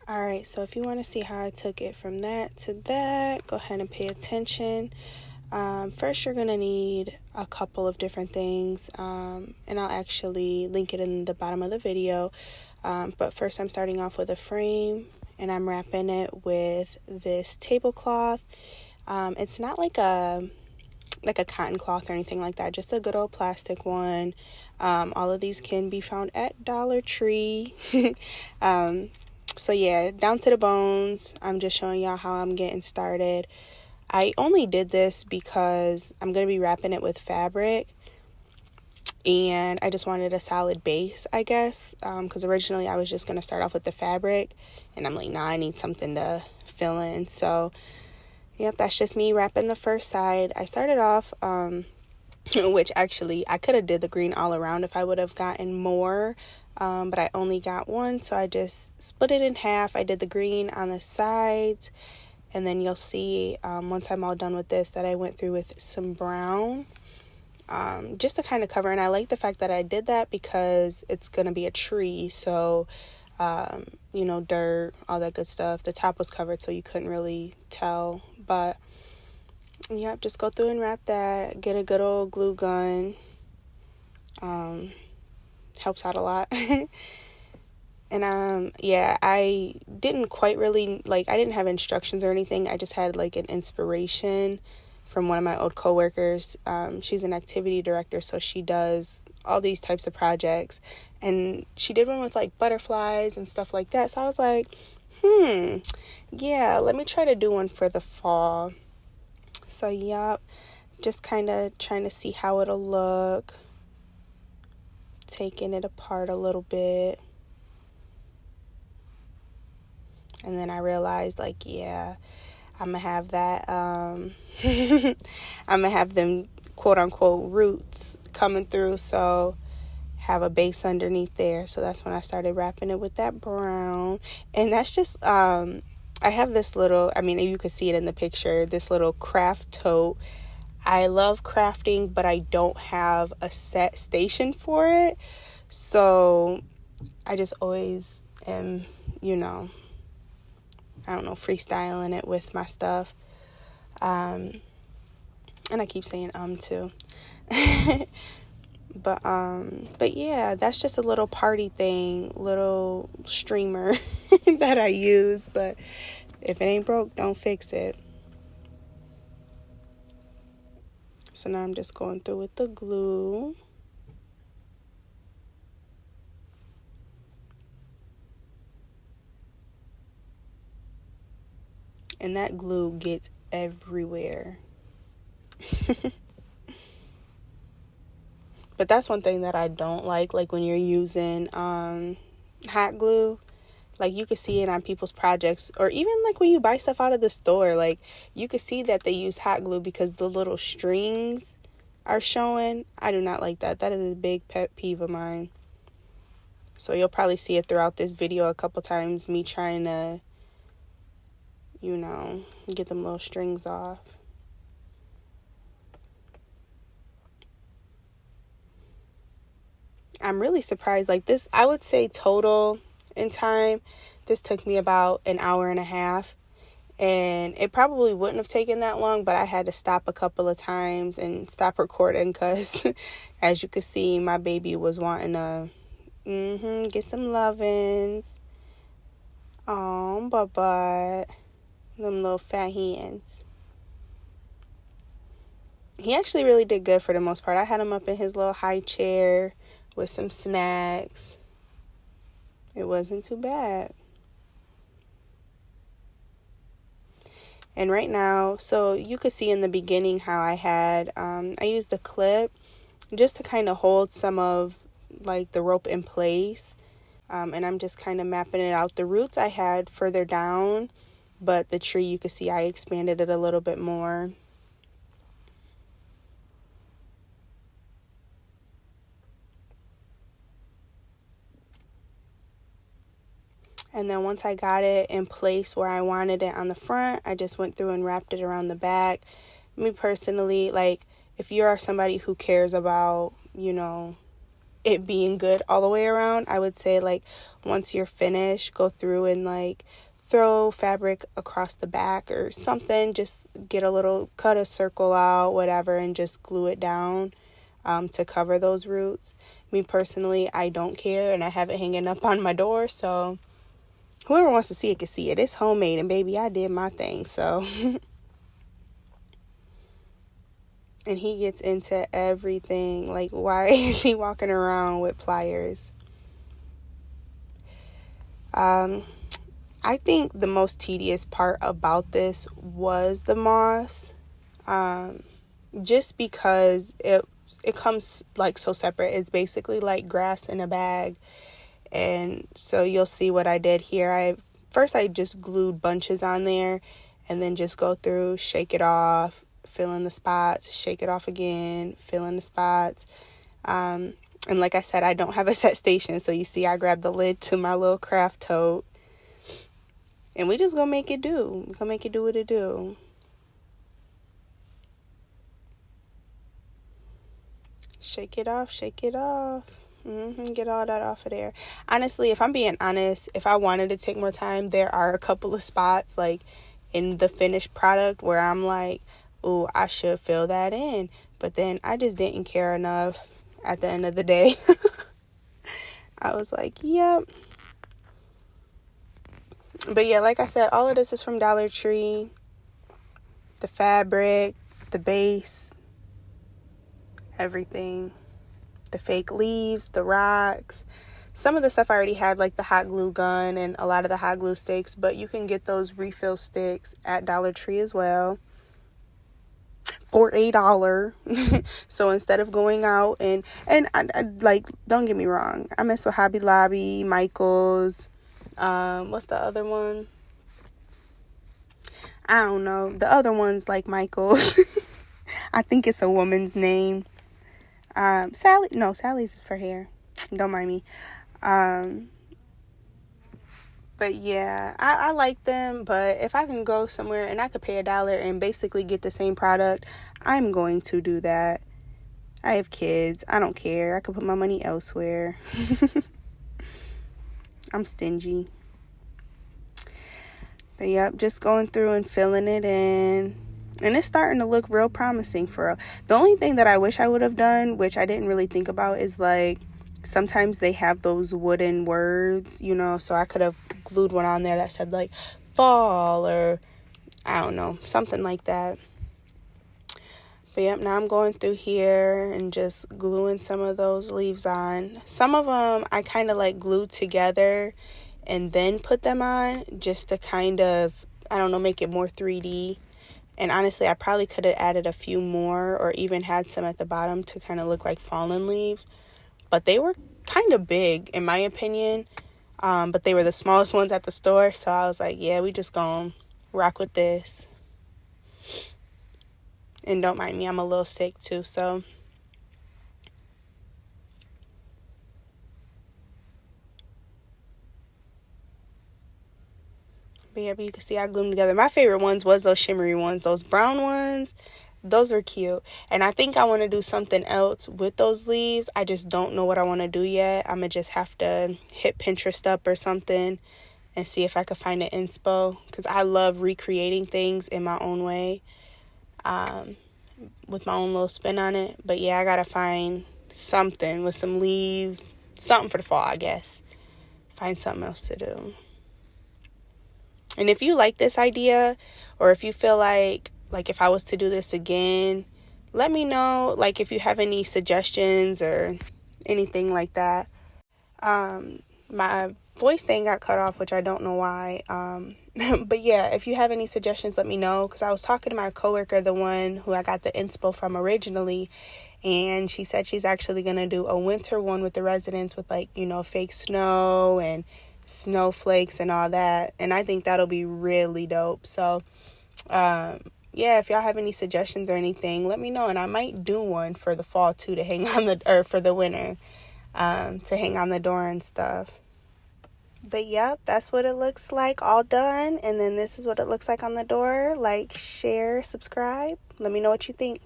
Alright, so if you want to see how I took it from that to that, go ahead and pay attention. First, you're going to need a couple of different things, and I'll actually link it in the bottom of the video. But first, I'm starting off with a frame, and I'm wrapping it with this tablecloth. It's not like a cotton cloth or anything like that, just a good old plastic one. All of these can be found at Dollar Tree. So yeah, down to the bones. I'm just showing y'all how I'm getting started. I only did this because I'm going to be wrapping it with fabric, and I just wanted a solid base, I guess, because originally I was just going to start off with the fabric, and I'm like, nah, I need something to fill in. So yep, that's just me wrapping the first side. I started off, which actually I could have did the green all around if I would have gotten more, but I only got one, so I just split it in half. I did the green on the sides, and then you'll see once I'm all done with this that I went through with some brown, just to kind of cover. And I like the fact that I did that because it's going to be a tree, so dirt, all that good stuff. The top was covered, so you couldn't really tell. But yep, just go through and wrap that. Get a good old glue gun. Helps out a lot. And I didn't quite really, I didn't have instructions or anything. I just had an inspiration from one of my old coworkers. She's an activity director, so she does all these types of projects, and she did one with butterflies and stuff like that. So I was like, yeah, let me try to do one for the fall. So yep, just kind of trying to see how it'll look, taking it apart a little bit. And then I realized, yeah, I'm going to have that, I'm going to have them, quote unquote, roots coming through. So have a base underneath there. So that's when I started wrapping it with that brown. And that's just, I have this little, you can see it in the picture, this little craft tote. I love crafting, but I don't have a set station for it. So I just always am, freestyling it with my stuff. And I keep saying too. But yeah, that's just a little party thing, little streamer that I use. But if it ain't broke, don't fix it. So now I'm just going through with the glue. And that glue gets everywhere. But that's one thing that I don't like when you're using hot glue. You can see it on people's projects, or even when you buy stuff out of the store, you can see that they use hot glue because the little strings are showing. I do not like that. That is a big pet peeve of mine. So you'll probably see it throughout this video a couple times, me trying to, get them little strings off. I'm really surprised. This, I would say total in time, this took me about an hour and a half. And it probably wouldn't have taken that long, but I had to stop a couple of times and stop recording because, as you can see, my baby was wanting to get some lovins. Oh, but them little fat hands. He actually really did good for the most part. I had him up in his little high chair with some snacks. It wasn't too bad. And right now, so you could see in the beginning how I had, I used the clip just to kind of hold some of the rope in place. And I'm just kind of mapping it out. The roots I had further down, but the tree, you could see I expanded it a little bit more. And then once I got it in place where I wanted it on the front, I just went through and wrapped it around the back. Me personally, if you are somebody who cares about, it being good all the way around. I would say like once you're finished, go through and like throw fabric across the back or something. Just cut a circle out, whatever, and just glue it down to cover those roots. Me personally, I don't care, and I have it hanging up on my door, so whoever wants to see it can see it. It's homemade, and baby, I did my thing, so. And he gets into everything. Like, why is he walking around with pliers? I think the most tedious part about this was the moss. Just because it comes like so separate. It's basically like grass in a bag. And so you'll see what I did here. I just glued bunches on there and then just go through, shake it off, fill in the spots, shake it off again, fill in the spots. And like I said, I don't have a set station. So you see, I grabbed the lid to my little craft tote. And we just gonna make it do. We're gonna make it do what it do. Shake it off, shake it off. Get all that off of there. Honestly, if I'm being honest, if I wanted to take more time, there are a couple of spots like in the finished product where I'm like, oh, I should fill that in. But then I just didn't care enough at the end of the day. I was like, yep. But yeah, like I said, all of this is from Dollar Tree. The fabric, the base, everything. The fake leaves, the rocks. Some of the stuff I already had, like the hot glue gun and a lot of the hot glue sticks, but you can get those refill sticks at Dollar Tree as well for $1. So instead of going out and I like, don't get me wrong, I mess with Hobby Lobby, Michael's, what's the other one? I don't know. The other one's like Michael's. I think it's a woman's name. Sally's is for hair. Don't mind me. But yeah, I like them, but if I can go somewhere and I could pay $1 and basically get the same product, I'm going to do that. I have kids. I don't care. I could put my money elsewhere. I'm stingy. But yep, just going through and filling it in. And it's starting to look real promising for real. The only thing that I wish I would have done, which I didn't really think about, is like sometimes they have those wooden words, you know, so I could have glued one on there that said like fall or I don't know, something like that. But yep, now I'm going through here and just gluing some of those leaves on. Some of them I kind of like glued together and then put them on just to kind of, I don't know, make it more 3D. And honestly, I probably could have added a few more or even had some at the bottom to kind of look like fallen leaves. But they were kind of big, in my opinion. But they were the smallest ones at the store. So I was like, yeah, we just gonna rock with this. And don't mind me, I'm a little sick too, so. But yeah, but you can see I glued them together. My favorite ones was those shimmery ones. Those brown ones, those are cute. And I think I want to do something else with those leaves. I just don't know what I want to do yet. I'm going to just have to hit Pinterest up or something and see if I could find an inspo. Because I love recreating things in my own way. With my own little spin on it. But yeah, I got to find something with some leaves. Something for the fall, I guess. Find something else to do. And if you like this idea, or if you feel like if I was to do this again, let me know, like, if you have any suggestions or anything like that. My voice thing got cut off, which I don't know why. But yeah, if you have any suggestions, let me know, because I was talking to my coworker, the one who I got the inspo from originally, and she said she's actually going to do a winter one with the residents with, like, you know, fake snow and snowflakes and all that, and I think that'll be really dope. So yeah, if y'all have any suggestions or anything, let me know, and I might do one for the fall too, to hang on or for the winter, to hang on the door and stuff. But yep, that's what it looks like all done, and then this is what it looks like on the door. Like, share, subscribe, let me know what you think.